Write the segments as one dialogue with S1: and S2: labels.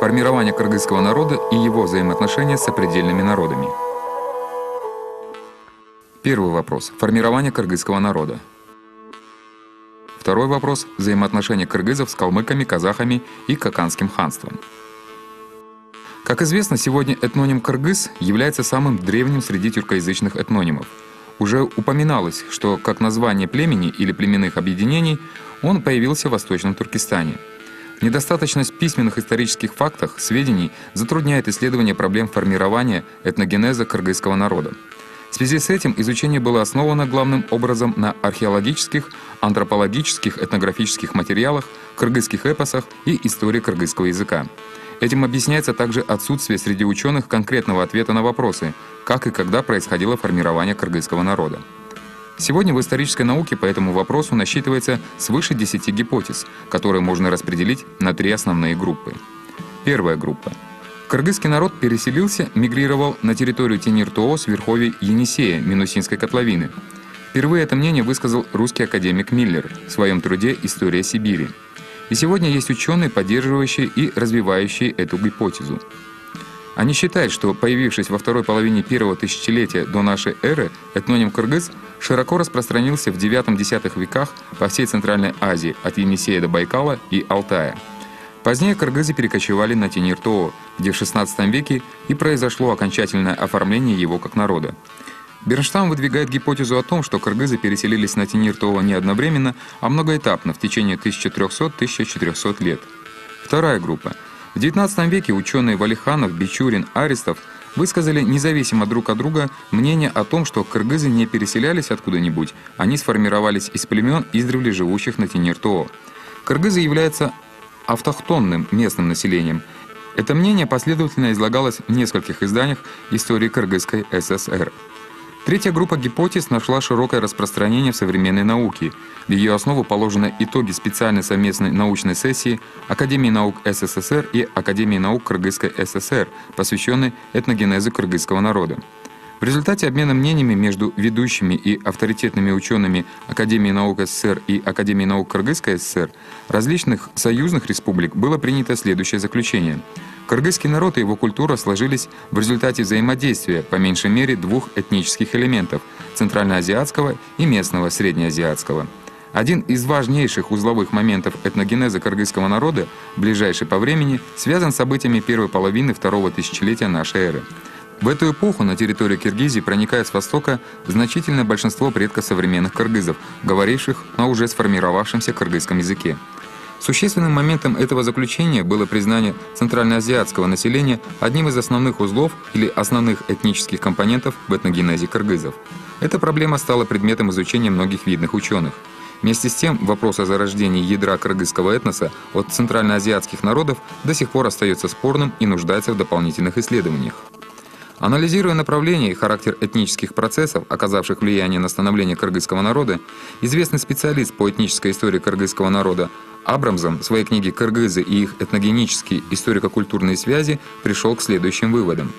S1: Формирование кыргызского народа и его взаимоотношения с сопредельными народами. Первый вопрос. Формирование кыргызского народа. Второй вопрос. Взаимоотношения кыргызов с калмыками, казахами и Каканским ханством. Как известно, сегодня этноним «кыргыз» является самым древним среди тюркоязычных этнонимов. Уже упоминалось, что как название племени или племенных объединений он появился в Восточном Туркестане. Недостаточность письменных исторических фактов, сведений затрудняет исследование проблем формирования этногенеза кыргызского народа. В связи с этим изучение было основано главным образом на археологических, антропологических, этнографических материалах, кыргызских эпосах и истории кыргызского языка. Этим объясняется также отсутствие среди ученых конкретного ответа на вопросы, как и когда происходило формирование кыргызского народа. Сегодня в исторической науке по этому вопросу насчитывается свыше 10 гипотез, которые можно распределить на 3 основные группы. Первая группа. Кыргызский народ переселился, мигрировал на территорию Тенир-Тоо с верховий Енисея, Минусинской котловины. Впервые это мнение высказал русский академик Миллер в своем труде «История Сибири». И сегодня есть ученые, поддерживающие и развивающие эту гипотезу. Они считают, что, появившись во второй половине первого тысячелетия до нашей эры, этноним «кыргыз» широко распространился в IX-X веках по всей Центральной Азии, от Енисея до Байкала и Алтая. Позднее кыргызы перекочевали на Тенир-Тоо, где в XVI веке и произошло окончательное оформление его как народа. Бернштам выдвигает гипотезу о том, что кыргызы переселились на Тенир-Тоо не одновременно, а многоэтапно в течение 1300-1400 лет. Вторая группа. В XIX веке ученые Валиханов, Бичурин, Аристов высказали независимо друг от друга мнение о том, что кыргызы не переселялись откуда-нибудь, они сформировались из племен, издревле живущих на Тенир-Тоо. Кыргызы являются автохтонным местным населением. Это мнение последовательно излагалось в нескольких изданиях истории Кыргызской ССР. Третья группа гипотез нашла широкое распространение в современной науке. В ее основу положены итоги специальной совместной научной сессии Академии наук СССР и Академии наук Кыргызской ССР, посвященной этногенезу кыргызского народа. В результате обмена мнениями между ведущими и авторитетными учеными Академии наук СССР и Академии наук Кыргызской ССР различных союзных республик было принято следующее заключение. Кыргызский народ и его культура сложились в результате взаимодействия по меньшей мере 2 этнических элементов – центральноазиатского и местного среднеазиатского. Один из важнейших узловых моментов этногенеза кыргызского народа, ближайший по времени, связан с событиями первой половины второго тысячелетия нашей эры. В эту эпоху на территорию Киргизии проникает с востока значительное большинство предков современных кыргызов, говоривших на уже сформировавшемся кыргызском языке. Существенным моментом этого заключения было признание центральноазиатского населения одним из основных узлов или основных этнических компонентов в этногенезе кыргызов. Эта проблема стала предметом изучения многих видных ученых. Вместе с тем, вопрос о зарождении ядра кыргызского этноса от центральноазиатских народов до сих пор остается спорным и нуждается в дополнительных исследованиях. Анализируя направление и характер этнических процессов, оказавших влияние на становление кыргызского народа, известный специалист по этнической истории кыргызского народа Абрамзом в своей книге «Кыргызы и их этногенические историко-культурные связи» пришел к следующим выводам.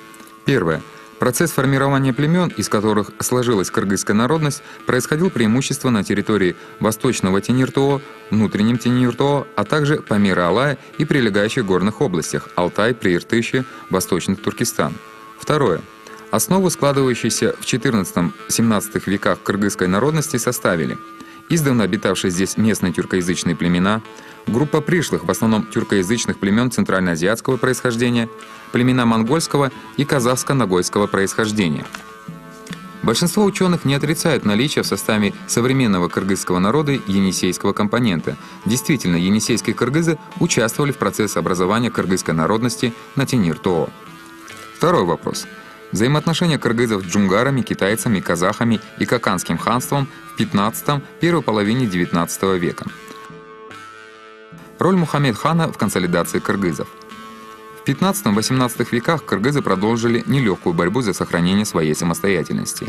S1: Первое. Процесс формирования племен, из которых сложилась кыргызская народность, происходил преимущественно на территории восточного Тенир-Тоо, внутреннем Тенир-Тоо, а также Памир-Алая и прилегающих горных областях Алтай, Прииртыше, Восточный Туркестан. Второе. Основу, складывающуюся в XIV-XVII веках кыргызской народности, составили издавна обитавшие здесь местные тюркоязычные племена, группа пришлых, в основном тюркоязычных племен центральноазиатского происхождения, племена монгольского и казахско-нагойского происхождения. Большинство ученых не отрицают наличие в составе современного кыргызского народа енисейского компонента. Действительно, енисейские кыргызы участвовали в процессе образования кыргызской народности на Тенир-Тоо. Второй вопрос. Взаимоотношения кыргызов с джунгарами, китайцами, казахами и Каканским ханством в XV – первой половине XIX века. Роль Мухаммед-хана в консолидации кыргызов. В XV-XVIII веках кыргызы продолжили нелегкую борьбу за сохранение своей самостоятельности.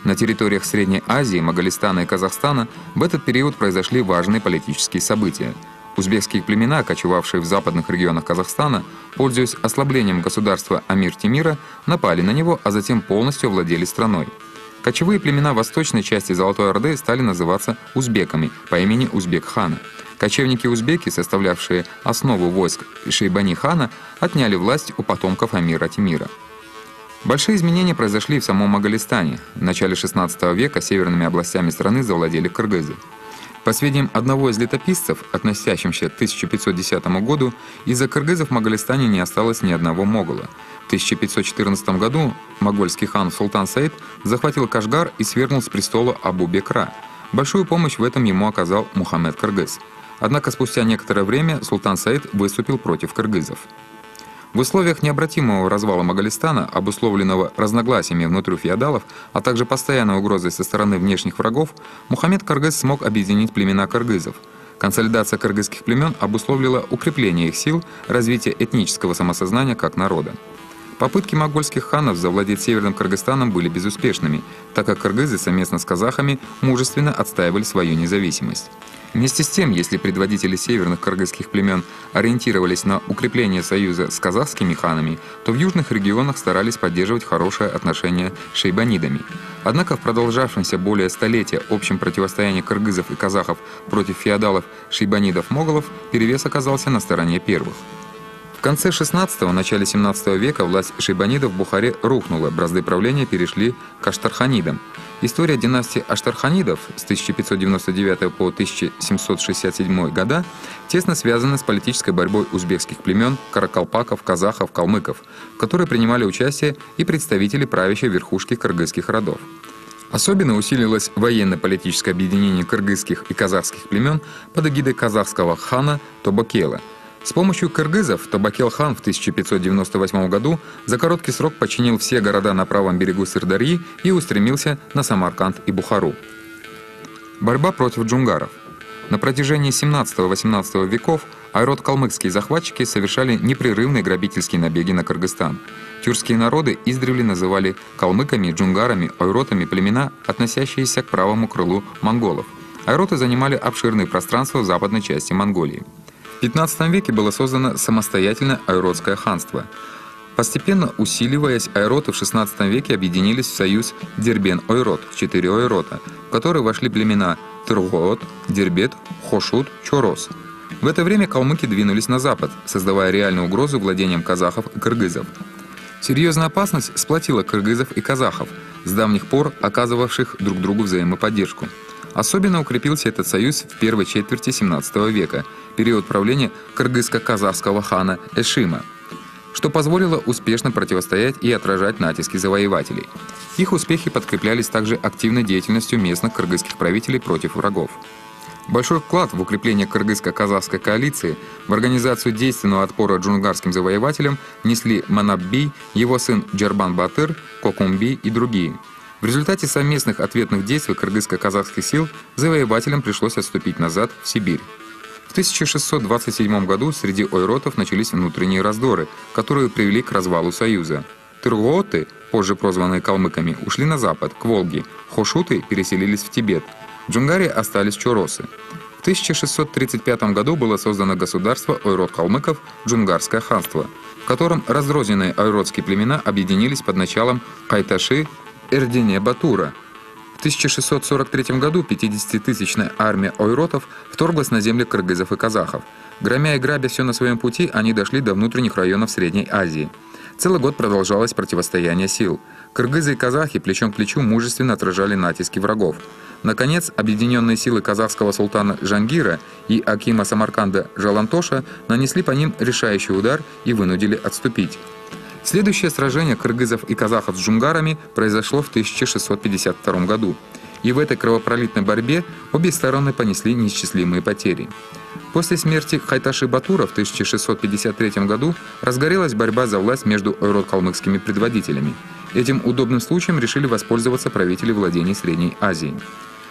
S1: На территориях Средней Азии, Моголистана и Казахстана в этот период произошли важные политические события. Узбекские племена, кочевавшие в западных регионах Казахстана, пользуясь ослаблением государства Амир-Темира, напали на него, а затем полностью овладели страной. Кочевые племена восточной части Золотой Орды стали называться узбеками по имени Узбек-хана. Кочевники-узбеки, составлявшие основу войск Шейбани-хана, отняли власть у потомков Амира Тимира. Большие изменения произошли и в самом Моголистане. В начале XVI века северными областями страны завладели кыргызы. По сведениям одного из летописцев, относящимся к 1510 году, из-за кыргызов в Моголистане не осталось ни одного могола. В 1514 году могольский хан Султан Саид захватил Кашгар и свергнул с престола Абу-Бекра. Большую помощь в этом ему оказал Мухаммед Кыргыз. Однако спустя некоторое время Султан Саид выступил против кыргызов. В условиях необратимого развала Моголистана, обусловленного разногласиями внутри феодалов, а также постоянной угрозой со стороны внешних врагов, Мухаммед Кыргыз смог объединить племена кыргызов. Консолидация кыргызских племен обусловила укрепление их сил, развитие этнического самосознания как народа. Попытки монгольских ханов завладеть Северным Кыргызстаном были безуспешными, так как кыргызы совместно с казахами мужественно отстаивали свою независимость. Вместе с тем, если предводители северных кыргызских племен ориентировались на укрепление союза с казахскими ханами, то в южных регионах старались поддерживать хорошие отношения с шейбанидами. Однако в продолжавшемся более столетия общем противостоянии кыргызов и казахов против феодалов, шейбанидов-моголов перевес оказался на стороне первых. В конце XVI – начале XVII века власть шейбанидов в Бухаре рухнула, бразды правления перешли к аштарханидам. История династии аштарханидов с 1599 по 1767 года тесно связана с политической борьбой узбекских племен, каракалпаков, казахов, калмыков, в которой принимали участие и представители правящей верхушки кыргызских родов. Особенно усилилось военно-политическое объединение кыргызских и казахских племен под эгидой казахского хана Тобокела. С помощью кыргызов Тобокел-хан в 1598 году за короткий срок подчинил все города на правом берегу Сырдарьи и устремился на Самарканд и Бухару. Борьба против джунгаров. На протяжении 17-18 веков айрот-калмыкские захватчики совершали непрерывные грабительские набеги на Кыргызстан. Тюркские народы издревле называли калмыками, джунгарами, айротами племена, относящиеся к правому крылу монголов. Айроты занимали обширные пространства в западной части Монголии. В XV веке было создано самостоятельное айротское ханство. Постепенно усиливаясь, айроты в XVI веке объединились в союз Дербен-Ойрот, 4 ойрота, в который вошли племена Тыргоот, Дербет, Хошут, Чорос. В это время калмыки двинулись на запад, создавая реальную угрозу владениям казахов и кыргызов. Серьезная опасность сплотила кыргызов и казахов, с давних пор оказывавших друг другу взаимоподдержку. Особенно укрепился этот союз в первой четверти XVII века, период правления кыргызско-казахского хана Эшима, что позволило успешно противостоять и отражать натиски завоевателей. Их успехи подкреплялись также активной деятельностью местных кыргызских правителей против врагов. Большой вклад в укрепление кыргызско-казахской коалиции, в организацию действенного отпора джунгарским завоевателям несли Манаб-бей, его сын Джарбан-батыр, Кокум-бей и другие. В результате совместных ответных действий кыргызско-казахских сил завоевателям пришлось отступить назад в Сибирь. В 1627 году среди ойротов начались внутренние раздоры, которые привели к развалу союза. Тыргооты, позже прозванные калмыками, ушли на запад, к Волге, хошуты переселились в Тибет, в Джунгарии остались чоросы. В 1635 году было создано государство ойрот-калмыков Джунгарское ханство, в котором разрозненные ойротские племена объединились под началом Кайташи Эрдене-Батура. В 1643 году 50-тысячная армия ойротов вторглась на земли кыргызов и казахов. Громя и грабя все на своем пути, они дошли до внутренних районов Средней Азии. Целый год продолжалось противостояние сил. Кыргызы и казахи плечом к плечу мужественно отражали натиски врагов. Наконец, объединенные силы казахского султана Жангира и акима Самарканда Жалантоша нанесли по ним решающий удар и вынудили отступить. Следующее сражение кыргызов и казахов с джунгарами произошло в 1652 году, и в этой кровопролитной борьбе обе стороны понесли неисчислимые потери. После смерти Хайташи-Батура в 1653 году разгорелась борьба за власть между ойрот-калмыкскими предводителями. Этим удобным случаем решили воспользоваться правители владений Средней Азии.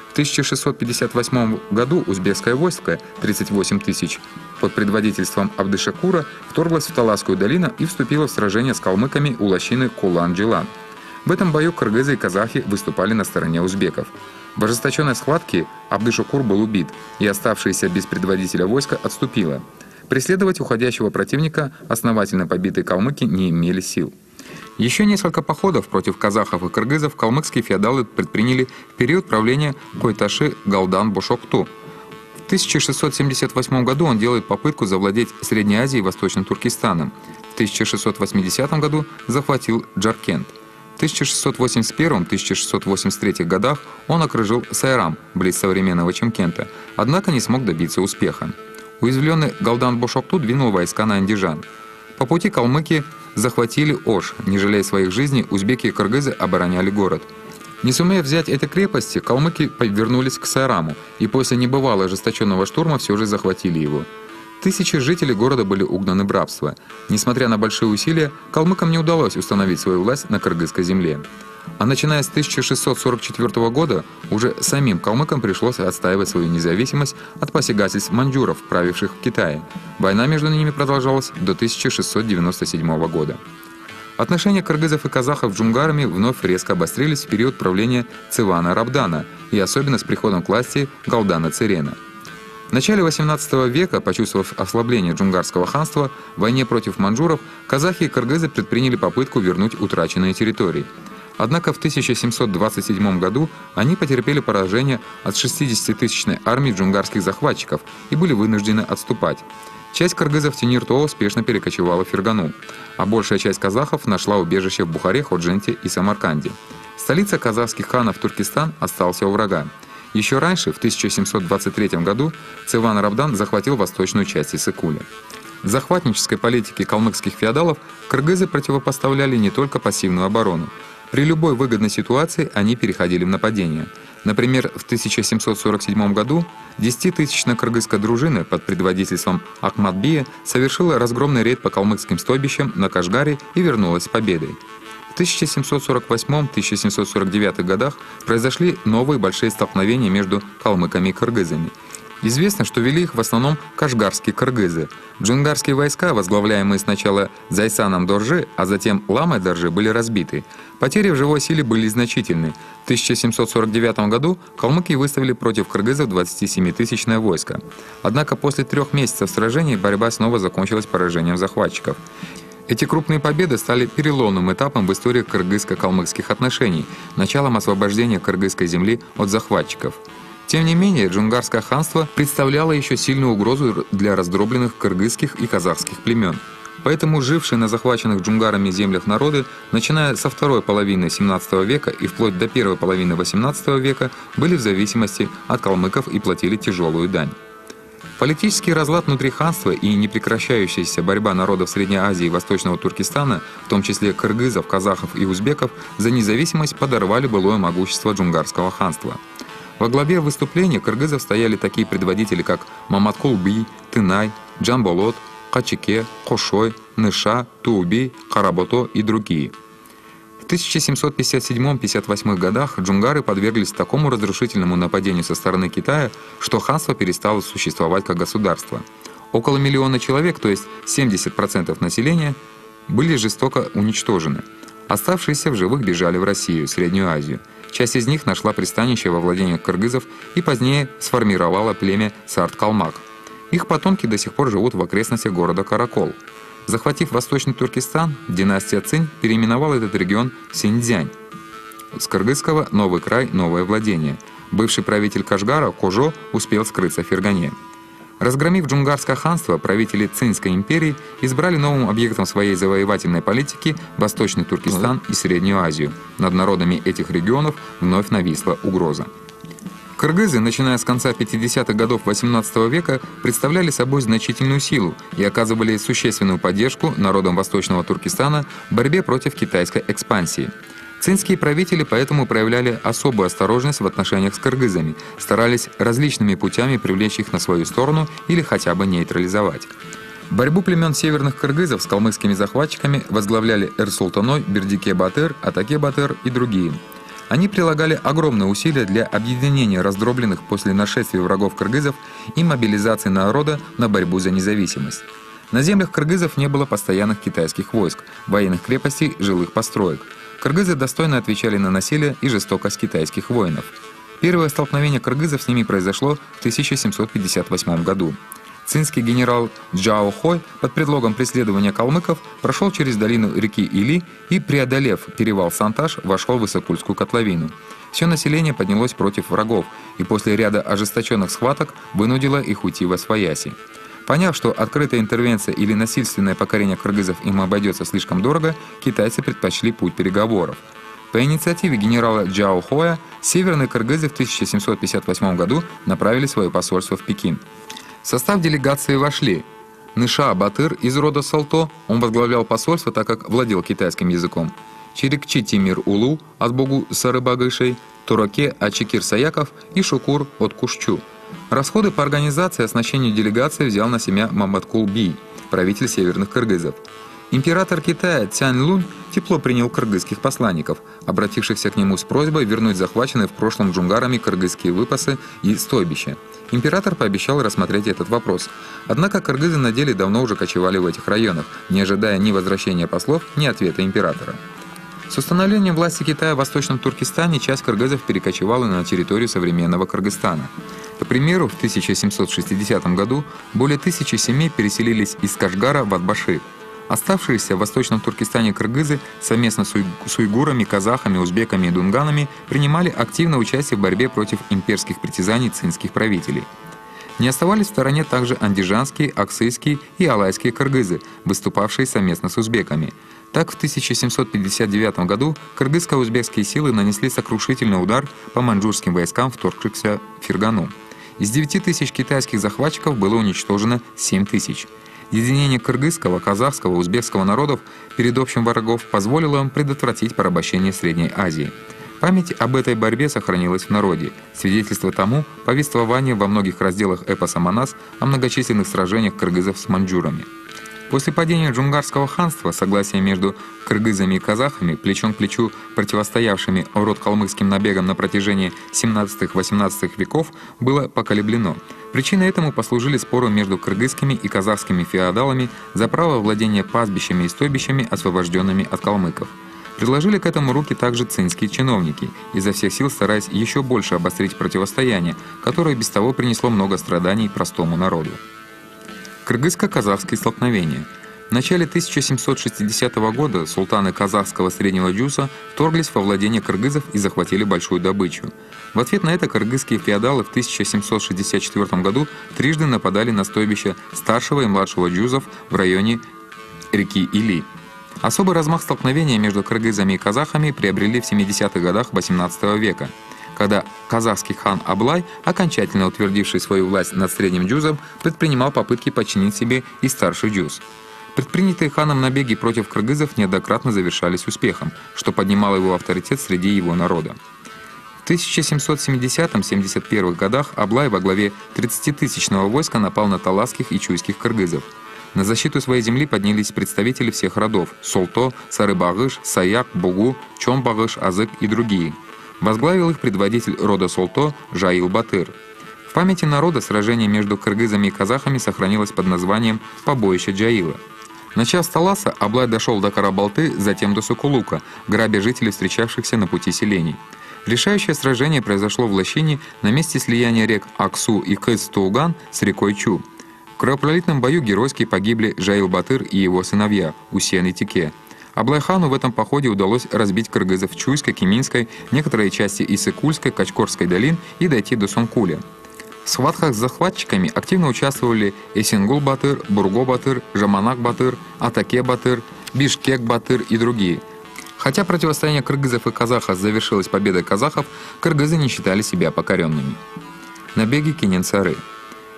S1: В 1658 году узбекское войско, 38 тысяч, под предводительством Абдышакура вторглось в Таласскую долину и вступило в сражение с калмыками у лощины Кулан-Джилан. В этом бою кыргызы и казахи выступали на стороне узбеков. В ожесточенной схватке Абдышакур был убит, и оставшееся без предводителя войско отступило. Преследовать уходящего противника основательно побитые калмыки не имели сил. Еще несколько походов против казахов и кыргызов калмыцкие феодалы предприняли в период правления Койташи Галдан-Бошокту. В 1678 году он делает попытку завладеть Средней Азией и Восточным Туркестаном. В 1680 году захватил Джаркент. В 1681-1683 годах он окружил Сайрам, близ современного Чимкента, однако не смог добиться успеха. Уязвленный Галдан-Бошокту двинул войска на Андижан. По пути калмыки захватили Ош. Не жалея своих жизней, узбеки и кыргызы обороняли город. Не сумев взять эти крепости, калмыки вернулись к Сайраму и после небывало ожесточенного штурма все же захватили его. Тысячи жителей города были угнаны в рабство. Несмотря на большие усилия, калмыкам не удалось установить свою власть на кыргызской земле. А начиная с 1644 года уже самим калмыкам пришлось отстаивать свою независимость от посягательств маньчжуров, правивших в Китае. Война между ними продолжалась до 1697 года. Отношения кыргызов и казахов с джунгарами вновь резко обострились в период правления Цевана Рабдана и особенно с приходом к власти Галдана Церена. В начале XVIII века, почувствовав ослабление джунгарского ханства, в войне против маньчжуров казахи и кыргызы предприняли попытку вернуть утраченные территории. Однако в 1727 году они потерпели поражение от 60-тысячной армии джунгарских захватчиков и были вынуждены отступать. Часть кыргызов Тенир-Тоо успешно перекочевала в Фергану, а большая часть казахов нашла убежище в Бухаре, Ходженте и Самарканде. Столица казахских ханов Туркестан остался у врага. Еще раньше, в 1723 году, Цеван Рабдан захватил восточную часть Иссык-Куля. Захватнической политике калмыцких феодалов кыргызы противопоставляли не только пассивную оборону. При любой выгодной ситуации они переходили в нападение. Например, в 1747 году 10-тысячная кыргызская дружина под предводительством Ахмадбия совершила разгромный рейд по калмыцким стойбищам на Кашгаре и вернулась с победой. В 1748-1749 годах произошли новые большие столкновения между калмыками и кыргызами. Известно, что вели их в основном кашгарские кыргызы. Джунгарские войска, возглавляемые сначала Зайсаном Доржи, а затем Ламой Доржи, были разбиты. Потери в живой силе были значительны. В 1749 году калмыки выставили против кыргызов 27-тысячное войско. Однако после 3 месяцев сражений борьба снова закончилась поражением захватчиков. Эти крупные победы стали переломным этапом в истории кыргызско-калмыцких отношений, началом освобождения кыргызской земли от захватчиков. Тем не менее, джунгарское ханство представляло еще сильную угрозу для раздробленных кыргызских и казахских племен. Поэтому жившие на захваченных джунгарами землях народы, начиная со второй половины XVII века и вплоть до первой половины XVIII века, были в зависимости от калмыков и платили тяжелую дань. Политический разлад внутри ханства и непрекращающаяся борьба народов Средней Азии и Восточного Туркестана, в том числе кыргызов, казахов и узбеков, за независимость подорвали былое могущество джунгарского ханства. Во главе выступления кыргызов стояли такие предводители, как Маматкулби, Тынай, Джамболот, Качике, Кошой, Ныша, Тууби, Каработо и другие. В 1757-58 годах джунгары подверглись такому разрушительному нападению со стороны Китая, что ханство перестало существовать как государство. Около миллиона человек, то есть 70% населения, были жестоко уничтожены. Оставшиеся в живых бежали в Россию, Среднюю Азию. Часть из них нашла пристанище во владениях кыргызов и позднее сформировала племя Сарт-Калмак. Их потомки до сих пор живут в окрестностях города Каракол. Захватив Восточный Туркестан, династия Цинь переименовала этот регион Синьцзянь. С кыргызского «Новый край», «Новое владение». Бывший правитель Кашгара Кожо успел скрыться в Фергане. Разгромив джунгарское ханство, правители Цинской империи избрали новым объектом своей завоевательной политики Восточный Туркестан и Среднюю Азию. Над народами этих регионов вновь нависла угроза. Кыргызы, начиная с конца 50-х годов XVIII века, представляли собой значительную силу и оказывали существенную поддержку народам Восточного Туркестана в борьбе против китайской экспансии. Цинские правители поэтому проявляли особую осторожность в отношениях с кыргызами, старались различными путями привлечь их на свою сторону или хотя бы нейтрализовать. Борьбу племен северных кыргызов с калмыцкими захватчиками возглавляли Эр-Султаной, Бердике-Батыр, Атаке-Батыр и другие. Они прилагали огромные усилия для объединения раздробленных после нашествия врагов кыргызов и мобилизации народа на борьбу за независимость. На землях кыргызов не было постоянных китайских войск, военных крепостей, жилых построек. Кыргызы достойно отвечали на насилие и жестокость китайских воинов. Первое столкновение кыргызов с ними произошло в 1758 году. цинский генерал Джао Хой под предлогом преследования калмыков прошел через долину реки Или и, преодолев перевал Санташ, вошел в Иссык-Кульскую котловину. Все население поднялось против врагов и после ряда ожесточенных схваток вынудило их уйти восвояси. Поняв, что открытая интервенция или насильственное покорение кыргызов им обойдется слишком дорого, китайцы предпочли путь переговоров. По инициативе генерала Джао Хоя северные кыргызы в 1758 году направили свое посольство в Пекин. В состав делегации вошли Ныша Батыр из рода Салто, он возглавлял посольство, так как владел китайским языком, Черикчи Тимир Улу от Богу Сарыбагышей, Тураке Ачикир Саяков и Шукур от Кушчу. Расходы по организации и оснащению делегации взял на себя Маматкул Бий, правитель северных кыргызов. Император Китая Цянь Лунь тепло принял кыргызских посланников, обратившихся к нему с просьбой вернуть захваченные в прошлом джунгарами кыргызские выпасы и стойбища. Император пообещал рассмотреть этот вопрос. Однако кыргызы на деле давно уже кочевали в этих районах, не ожидая ни возвращения послов, ни ответа императора. С установлением власти Китая в Восточном Туркестане часть кыргызов перекочевала на территорию современного Кыргызстана. К примеру, в 1760 году более 1000 семей переселились из Кашгара в Атбаши. Оставшиеся в Восточном Туркестане кыргызы совместно с уйгурами, казахами, узбеками и дунганами принимали активное участие в борьбе против имперских притязаний цинских правителей. Не оставались в стороне также андижанские, аксайские и алайские кыргызы, выступавшие совместно с узбеками. Так, в 1759 году кыргызско-узбекские силы нанесли сокрушительный удар по маньчжурским войскам, вторгшихся в Фергану. Из 9000 китайских захватчиков было уничтожено 7000. Единение кыргызского, казахского, узбекского народов перед общим врагов позволило им предотвратить порабощение Средней Азии. Память об этой борьбе сохранилась в народе. Свидетельство тому – повествование во многих разделах эпоса «Манас» о многочисленных сражениях кыргызов с маньчжурами. После падения джунгарского ханства согласие между кыргызами и казахами, плечом к плечу противостоявшими урод-калмыцким набегам на протяжении 17-18 веков, было поколеблено. Причиной этому послужили споры между кыргызскими и казахскими феодалами за право владения пастбищами и стойбищами, освобожденными от калмыков. Приложили к этому руки также цинские чиновники, изо всех сил стараясь еще больше обострить противостояние, которое без того принесло много страданий простому народу. Кыргызско-казахские столкновения. В начале 1760 года султаны казахского Среднего Джуса вторглись во владение кыргызов и захватили большую добычу. В ответ на это кыргызские феодалы в 1764 году трижды нападали на стойбища старшего и младшего джузов в районе реки Или. Особый размах столкновения между кыргызами и казахами приобрели в 70-х годах XVIII века, когда казахский хан Аблай, окончательно утвердивший свою власть над Средним Джузом, предпринимал попытки подчинить себе и старший Джуз. Предпринятые ханом набеги против кыргызов неоднократно завершались успехом, что поднимало его авторитет среди его народа. В 1770-71 годах Аблай во главе 30-тысячного войска напал на таласских и чуйских кыргызов. На защиту своей земли поднялись представители всех родов – Солто, Сарыбагыш, Саяк, Бугу, Чомбагыш, Азык и другие. Возглавил их предводитель рода Солто Жаил Батыр. В памяти народа сражение между кыргызами и казахами сохранилось под названием «Побоище Джаила». Начав с Таласа, Аблай дошел до Карабалты, затем до Сокулука, грабя жителей, встречавшихся на пути селений. Решающее сражение произошло в Лощине на месте слияния рек Аксу и Кыз-Тууган с рекой Чу. В кровопролитном бою геройски погибли Жаил Батыр и его сыновья Усен и Тике. Аблай-хану в этом походе удалось разбить кыргызов в Чуйской, Кеминской, некоторые части Иссык-Кульской, Качкорской долин и дойти до Сонкуля. В схватках с захватчиками активно участвовали Эсенгул Батыр, Бурго Батыр, Жаманак Батыр, Атаке Батыр, Бишкек Батыр и другие. Хотя противостояние кыргызов и казахов завершилось победой казахов, кыргызы не считали себя покоренными. Набеги Кененцары.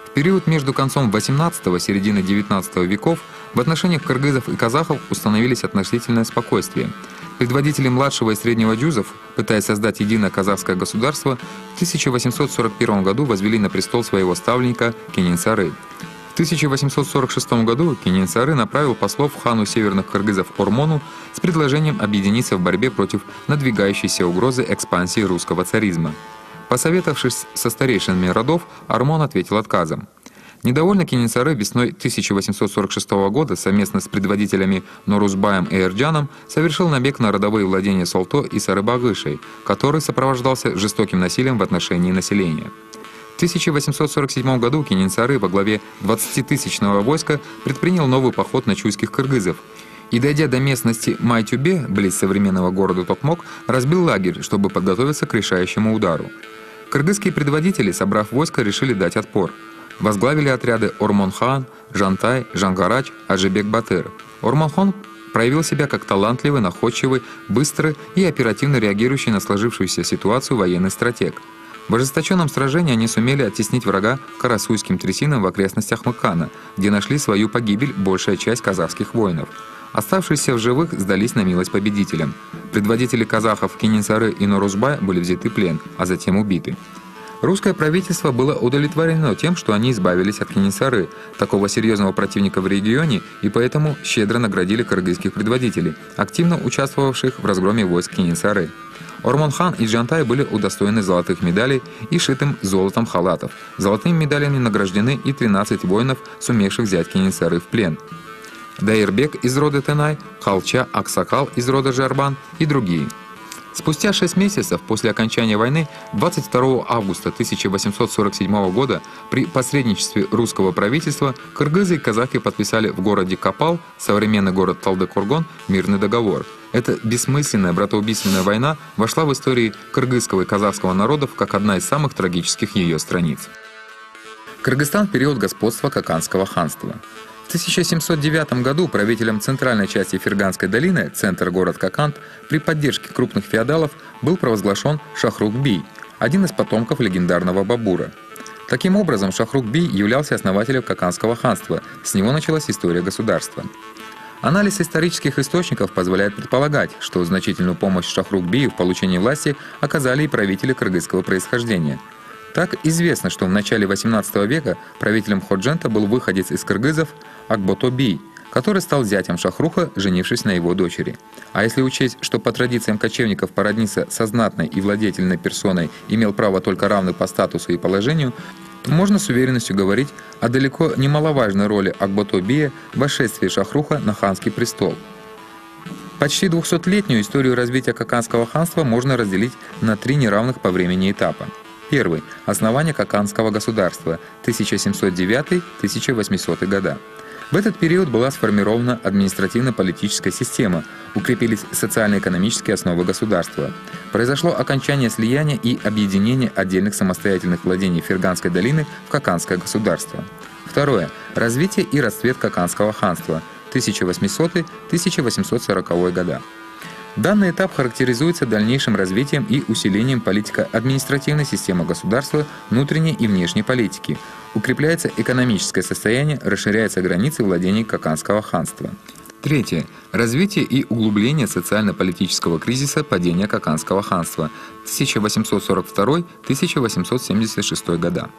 S1: В период между концом XVIII и серединой XIX веков в отношениях кыргызов и казахов установились относительное спокойствие. Предводители младшего и среднего джузов, пытаясь создать единое казахское государство, в 1841 году возвели на престол своего ставленника Кененцары. В 1846 году Кененцары направил послов хану северных кыргызов Ормону с предложением объединиться в борьбе против надвигающейся угрозы экспансии русского царизма. Посоветовавшись со старейшинами родов, Ормон ответил отказом. Недовольный Кененцары весной 1846 года совместно с предводителями Норузбаем и Эрджаном совершил набег на родовые владения Солто и Сарыбагышей, который сопровождался жестоким насилием в отношении населения. В 1847 году Кенесары во главе 20-тысячного войска предпринял новый поход на чуйских кыргызов и, дойдя до местности Майтюбе, близ современного города Токмок, разбил лагерь, чтобы подготовиться к решающему удару. Кыргызские предводители, собрав войско, решили дать отпор. Возглавили отряды Ормон-хан, Жантай, Жангарач, Аджибек-Батыр. Ормон-хан проявил себя как талантливый, находчивый, быстрый и оперативно реагирующий на сложившуюся ситуацию военный стратег. В ожесточенном сражении они сумели оттеснить врага к Карасуйским трясинам в окрестностях Мыкана, где нашли свою погибель большая часть казахских воинов. Оставшиеся в живых сдались на милость победителям. Предводители казахов Кенесары и Норузбай были взяты в плен, а затем убиты. Русское правительство было удовлетворено тем, что они избавились от Кенесары, такого серьезного противника в регионе, и поэтому щедро наградили кыргызских предводителей, активно участвовавших в разгроме войск Кенесары. Ормон-хан и Джантай были удостоены золотых медалей и шитым золотом халатов. Золотыми медалями награждены и 13 воинов, сумевших взять Кенесары в плен. Дайырбек из рода Тенай, Халча Аксакал из рода Жарбан и другие. Спустя 6 месяцев после окончания войны, 22 августа 1847 года, при посредничестве русского правительства, кыргызы и казахи подписали в городе Капал, современный город Талдыкурган, мирный договор. Эта бессмысленная братоубийственная война вошла в историю кыргызского и казахского народов как одна из самых трагических ее страниц. Кыргызстан в период господства Каканского ханства. В 1709 году правителем центральной части Ферганской долины, центр город Какант, при поддержке крупных феодалов был провозглашен Шахрук-Бий, один из потомков легендарного Бабура. Таким образом, Шахрук-Бий являлся основателем Каканского ханства, с него началась история государства. Анализ исторических источников позволяет предполагать, что значительную помощь Шахрук-Бию в получении власти оказали и правители кыргызского происхождения. Так известно, что в начале XVIII века правителем Ходжента был выходец из кыргызов Акбото-Бий, который стал зятем Шахруха, женившись на его дочери. А если учесть, что по традициям кочевников породниться со знатной и владетельной персоной имел право только равный по статусу и положению, то можно с уверенностью говорить о далеко немаловажной роли Акбото-Бия в восшествии Шахруха на ханский престол. Почти 200-летнюю историю развития Каканского ханства можно разделить на 3 неравных по времени этапа. Первый – основание Каканского государства, 1709-1800 года. В этот период была сформирована административно-политическая система, укрепились социально-экономические основы государства. Произошло окончание слияния и объединения отдельных самостоятельных владений Ферганской долины в Каканское государство. Второе – развитие и расцвет Каканского ханства, 1800-1840 года. Данный этап характеризуется дальнейшим развитием и усилением политико-административной системы государства, внутренней и внешней политики. Укрепляется экономическое состояние, расширяются границы владений Каканского ханства. Третье. Развитие и углубление социально-политического кризиса падения Каканского ханства 1842-1876 года.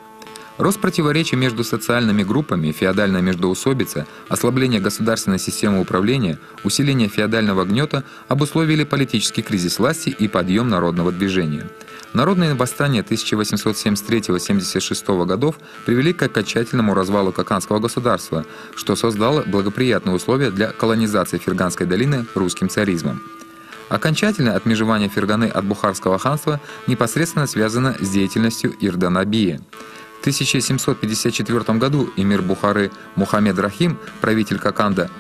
S1: Рост противоречий между социальными группами, феодальная междоусобица, ослабление государственной системы управления, усиление феодального гнета обусловили политический кризис власти и подъем народного движения. Народные восстания 1873-1876 годов привели к окончательному развалу Каканского государства, что создало благоприятные условия для колонизации Ферганской долины русским царизмом. Окончательное отмежевание Ферганы от Бухарского ханства непосредственно связано с деятельностью Ирдана-Бия. В 1754 году эмир Бухары Мухаммед Рахим, правитель Каканда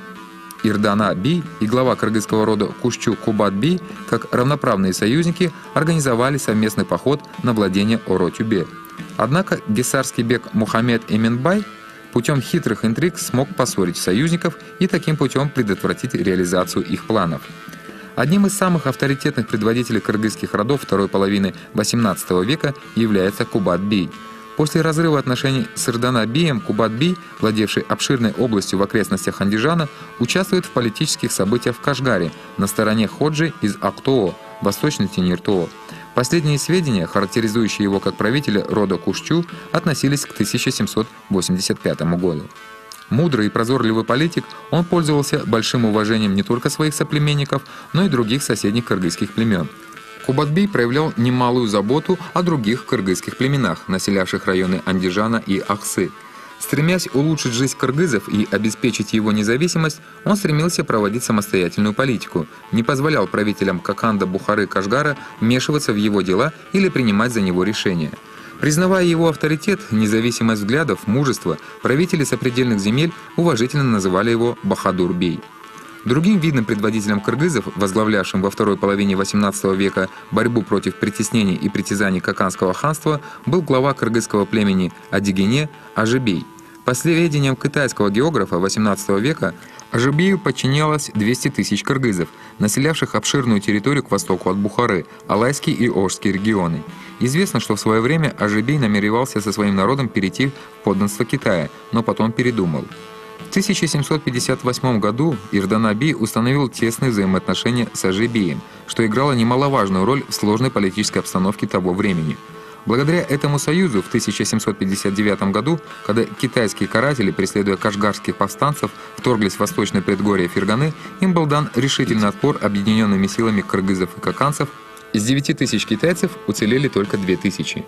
S1: Ирдана-Бий и глава кыргызского рода Кушчу-Кубат-Бий, как равноправные союзники, организовали совместный поход на владение Оро-Тюбе. Однако гессарский бек Мухаммед Эминбай путем хитрых интриг смог поссорить союзников и таким путем предотвратить реализацию их планов. Одним из самых авторитетных предводителей кыргызских родов второй половины XVIII века является Кубат-Бий. После разрыва отношений с Ирдана-Бием Кубат-Бий, владевший обширной областью в окрестностях Андижана, участвует в политических событиях в Кашгаре на стороне Ходжи из Актоо, восточной Тениртоо. Последние сведения, характеризующие его как правителя рода Кушчу, относились к 1785 году. Мудрый и прозорливый политик, он пользовался большим уважением не только своих соплеменников, но и других соседних кыргызских племен. Кубат-Бий проявлял немалую заботу о других кыргызских племенах, населявших районы Андижана и Ахсы. Стремясь улучшить жизнь кыргызов и обеспечить его независимость, он стремился проводить самостоятельную политику, не позволял правителям Каканда, Бухары, Кашгара вмешиваться в его дела или принимать за него решения. Признавая его авторитет, независимость взглядов, мужество, правители сопредельных земель уважительно называли его Бахадур-бей. Другим видным предводителем кыргызов, возглавлявшим во второй половине XVIII века борьбу против притеснений и притязаний Каканского ханства, был глава кыргызского племени Адигене Ажыбей. По сведениям китайского географа XVIII века, Ажыбею подчинялось 200 тысяч кыргызов, населявших обширную территорию к востоку от Бухары, Алайский и Ошский регионы. Известно, что в свое время Ажыбей намеревался со своим народом перейти в подданство Китая, но потом передумал. В 1758 году Ирданаби установил тесные взаимоотношения с Ажыбеем, что играло немаловажную роль в сложной политической обстановке того времени. Благодаря этому союзу в 1759 году, когда китайские каратели, преследуя кашгарских повстанцев, вторглись в восточное предгорье Ферганы, им был дан решительный отпор объединенными силами кыргызов и каканцев. Из 9 тысяч китайцев уцелели только 2000.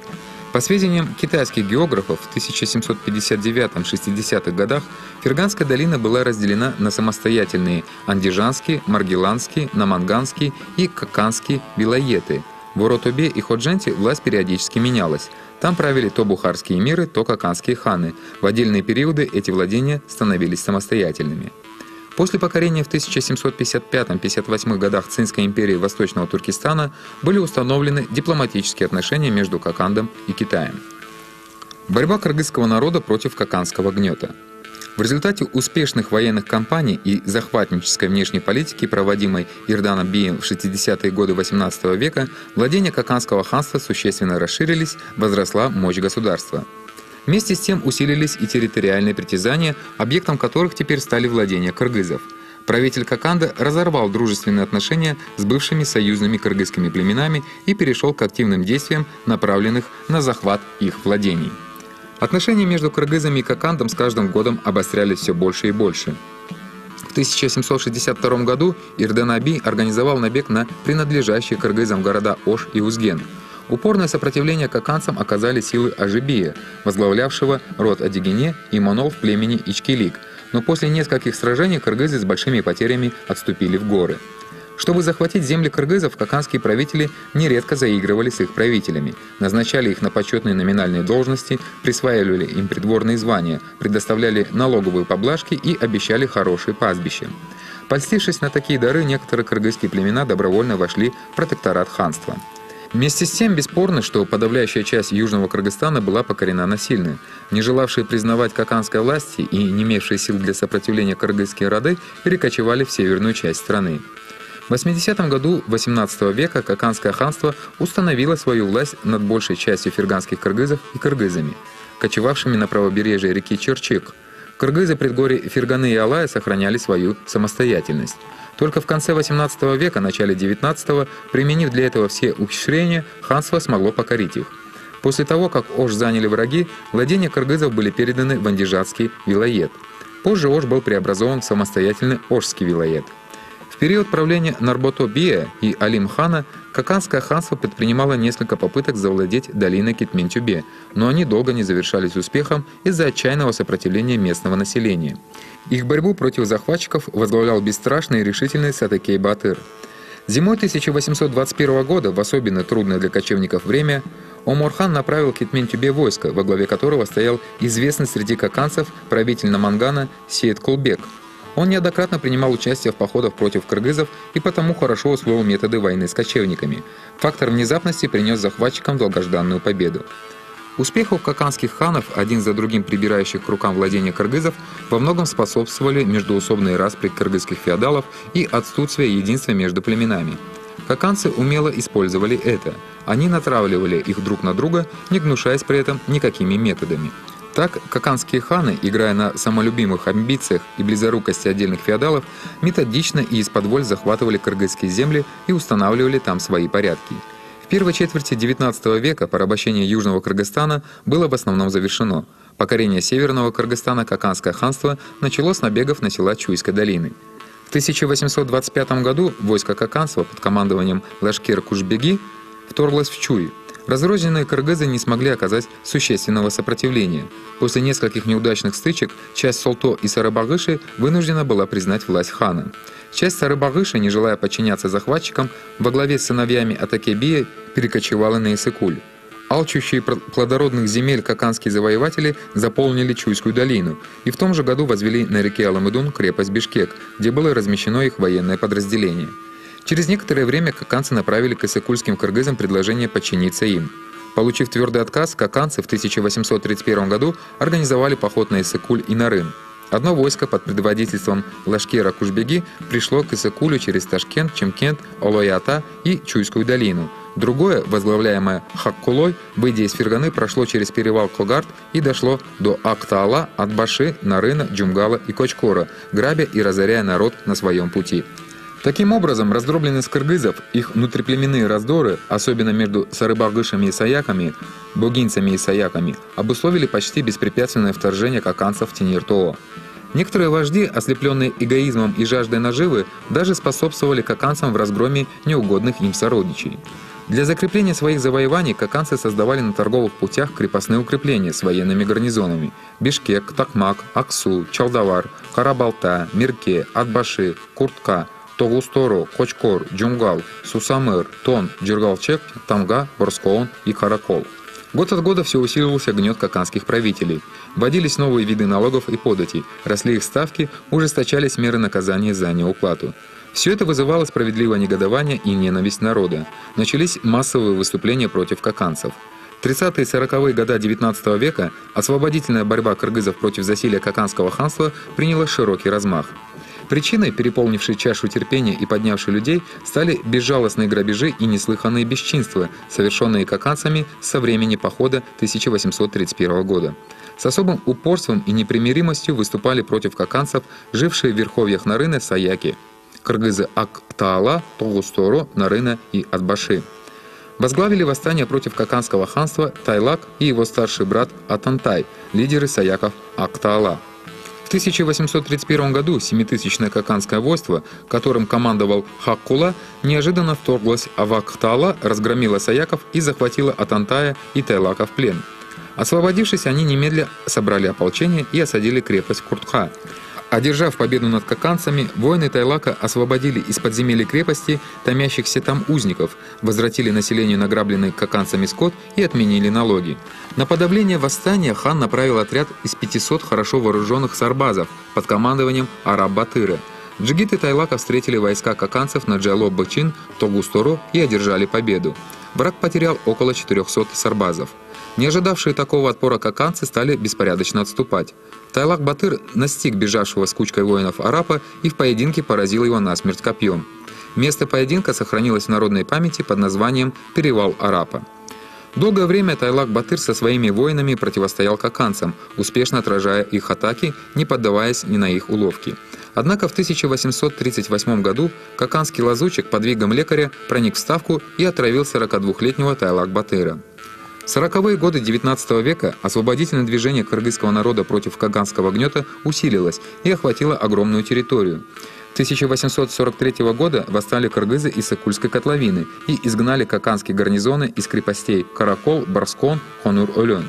S1: По сведениям китайских географов, в 1759-60-х годах Ферганская долина была разделена на самостоятельные Андижанский, Маргиланский, Наманганский и Каканский вилаеты. В Оротобе и Ходженте власть периодически менялась. Там правили то бухарские эмиры, то каканские ханы. В отдельные периоды эти владения становились самостоятельными. После покорения в 1755-58 годах Цинской империи Восточного Туркестана были установлены дипломатические отношения между Какандом и Китаем. Борьба кыргызского народа против каканского гнета. В результате успешных военных кампаний и захватнической внешней политики, проводимой Ирданом-беем в 60-е годы XVIII века, владения Каканского ханства существенно расширились, возросла мощь государства. Вместе с тем усилились и территориальные притязания, объектом которых теперь стали владения кыргызов. Правитель Каканда разорвал дружественные отношения с бывшими союзными кыргызскими племенами и перешел к активным действиям, направленных на захват их владений. Отношения между кыргызами и Какандом с каждым годом обострялись все больше и больше. В 1762 году Ирданаби организовал набег на принадлежащие кыргызам города Ош и Узген. Упорное сопротивление каканцам оказали силы Ажыбея, возглавлявшего род Адигене и монов племени Ичкилик, но после нескольких сражений кыргызы с большими потерями отступили в горы. Чтобы захватить земли кыргызов, каканские правители нередко заигрывали с их правителями, назначали их на почетные номинальные должности, присваивали им придворные звания, предоставляли налоговые поблажки и обещали хорошие пастбища. Польстившись на такие дары, некоторые кыргызские племена добровольно вошли в протекторат ханства. Вместе с тем, бесспорно, что подавляющая часть Южного Кыргызстана была покорена насильно. Не желавшие признавать каканской власти и не имевшие сил для сопротивления кыргызские роды перекочевали в северную часть страны. В 80-м году XVIII века Каканское ханство установило свою власть над большей частью ферганских кыргызов и кыргызами, кочевавшими на правобережье реки Черчик. Кыргызы предгорий Ферганы и Алая сохраняли свою самостоятельность. Только в конце XVIII века, начале XIX, применив для этого все ухищрения, ханство смогло покорить их. После того, как Ош заняли враги, владения кыргызов были переданы в Андижанский вилает. Позже Ош был преобразован в самостоятельный Ошский вилает. В период правления Нарбото-бея и Алим-хана Каканское ханство предпринимало несколько попыток завладеть долиной Китмен-Тюбе, но они долго не завершались успехом из-за отчаянного сопротивления местного населения. Их борьбу против захватчиков возглавлял бесстрашный и решительный Сатекей Батыр. Зимой 1821 года, в особенно трудное для кочевников время, Омар-хан направил к Китмен-Тюбе войско, во главе которого стоял известный среди каканцев правитель Намангана Сейд-Кулбек. Он неоднократно принимал участие в походах против кыргызов и потому хорошо усвоил методы войны с кочевниками. Фактор внезапности принес захватчикам долгожданную победу. Успеху каканских ханов, один за другим прибирающих к рукам владения кыргызов, во многом способствовали междоусобные распри кыргызских феодалов и отсутствие единства между племенами. Каканцы умело использовали это. Они натравливали их друг на друга, не гнушаясь при этом никакими методами. Так, каканские ханы, играя на самолюбимых амбициях и близорукости отдельных феодалов, методично и из-под захватывали кыргызские земли и устанавливали там свои порядки. В первой четверти XIX века порабощение Южного Кыргызстана было в основном завершено. Покорение Северного Кыргызстана Каканское ханство начало с набегов на села Чуйской долины. В 1825 году войско каканства под командованием Лашкер-Кушбеги вторглось в Чуй. Разрозненные кыргызы не смогли оказать существенного сопротивления. После нескольких неудачных стычек часть Солто и Сарыбагыши вынуждена была признать власть хана. Часть Сарыбагыши, не желая подчиняться захватчикам, во главе с сыновьями Атакебия перекочевала на Иссык-Куль. Алчущие плодородных земель каканские завоеватели заполнили Чуйскую долину и в том же году возвели на реке Аламыдун крепость Бишкек, где было размещено их военное подразделение. Через некоторое время каканцы направили к иссык-кульским кыргызам предложение подчиниться им. Получив твердый отказ, каканцы в 1831 году организовали поход на Иссык-куль и Нарын. Одно войско под предводительством Лашкера Кушбеги пришло к Иссык-кулю через Ташкент, Чимкент, Олой-Ата и Чуйскую долину. Другое, возглавляемое Хаккулой, выйдя из Ферганы, прошло через перевал Когарт и дошло до Актаала, Атбаши, Нарына, Джумгала и Кочкора, грабя и разоряя народ на своем пути. Таким образом, раздробленность кыргызов, их внутриплеменные раздоры, особенно между сарыбагышами и саяками, богинцами и саяками, обусловили почти беспрепятственное вторжение каканцев в Тинир-Тоо. Некоторые вожди, ослепленные эгоизмом и жаждой наживы, даже способствовали каканцам в разгроме неугодных им сородичей. Для закрепления своих завоеваний каканцы создавали на торговых путях крепостные укрепления с военными гарнизонами – Бишкек, Токмак, Аксу, Чалдавар, Карабалта, Мирке, Атбаши, Куртка, Тогусторо, Кочкор, Джумгал, Сусамыр, Тон, Джургалчек, Тамга, Борскоон и Каракол. Год от года все усиливался гнет каканских правителей. Вводились новые виды налогов и податей, росли их ставки, ужесточались меры наказания за неуплату. Все это вызывало справедливое негодование и ненависть народа. Начались массовые выступления против каканцев. В 30-е и 40-е годы XIX века освободительная борьба кыргызов против засилия каканского ханства приняла широкий размах. Причиной, переполнившей чашу терпения и поднявшей людей, стали безжалостные грабежи и неслыханные бесчинства, совершенные каканцами со времени похода 1831 года. С особым упорством и непримиримостью выступали против каканцев, жившие в верховьях Нарына саяки – кыргызы Актаала, Тогусторо, Нарына и Атбаши. Возглавили восстание против каканского ханства Тайлак и его старший брат Атантай, лидеры саяков Актаала. В 1831 году 7000-е каканское войско, которым командовал Хаккула, неожиданно вторглось в Актаала, разгромило саяков и захватило Атантая и Тайлака в плен. Освободившись, они немедля собрали ополчение и осадили крепость Куртха. Одержав победу над каканцами, воины Тайлака освободили из подземелья крепости томящихся там узников, возвратили населению награбленный каканцами скот и отменили налоги. На подавление восстания хан направил отряд из 500 хорошо вооруженных сарбазов под командованием Араб-Батыра. Джигиты Тайлака встретили войска каканцев на Джалоб-Бачин, Тогусторо и одержали победу. Враг потерял около 400 сарбазов. Не ожидавшие такого отпора каканцы стали беспорядочно отступать. Тайлак-Батыр настиг бежавшего с кучкой воинов арапа и в поединке поразил его насмерть копьем. Место поединка сохранилось в народной памяти под названием «Перевал Арапа». Долгое время Тайлак-Батыр со своими воинами противостоял каканцам, успешно отражая их атаки, не поддаваясь ни на их уловки. Однако в 1838 году каканский лазутчик под видом лекаря проник в ставку и отравил 42-летнего Тайлак-Батыра. В 40-е годы XIX века освободительное движение кыргызского народа против каканского гнета усилилось и охватило огромную территорию. 1843 года восстали кыргызы из Иссык-кульской котловины и изгнали каканские гарнизоны из крепостей Каракол, Борскон, Хонур-Олен.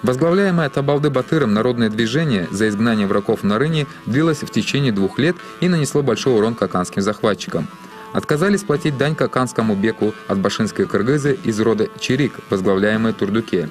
S1: Возглавляемое Табалды-Батыром народное движение за изгнание врагов в Нарыне длилось в течение 2 лет и нанесло большой урон каканским захватчикам. Отказались платить дань каканскому беку атбашинские кыргызы из рода Чирик, возглавляемые Турдуке.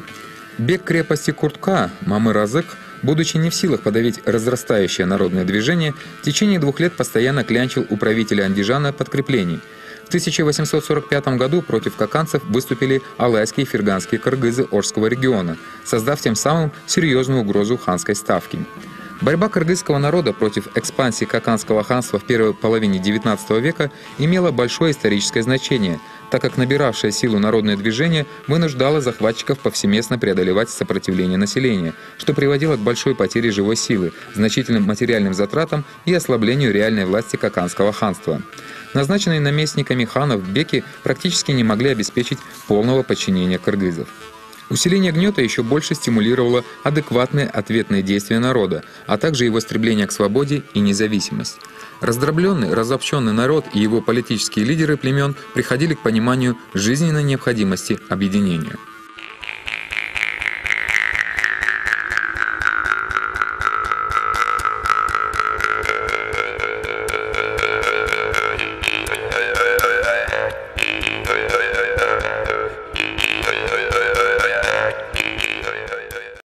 S1: Бек крепости Куртка, Мамыр-Азык, будучи не в силах подавить разрастающее народное движение, в течение 2 лет постоянно клянчил у правителя Андижана подкреплений. В 1845 году против каканцев выступили алайские и ферганские кыргызы Орского региона, создав тем самым серьезную угрозу ханской ставки. Борьба кыргызского народа против экспансии каканского ханства в первой половине XIX века имела большое историческое значение, так как набиравшее силу народное движение вынуждало захватчиков повсеместно преодолевать сопротивление населения, что приводило к большой потере живой силы, значительным материальным затратам и ослаблению реальной власти каканского ханства. Назначенные наместниками ханов беки практически не могли обеспечить полного подчинения кыргызов. Усиление гнета еще больше стимулировало адекватные ответные действия народа, а также его стремление к свободе и независимость. Раздробленный, разобщенный народ и его политические лидеры племен приходили к пониманию жизненной необходимости объединения.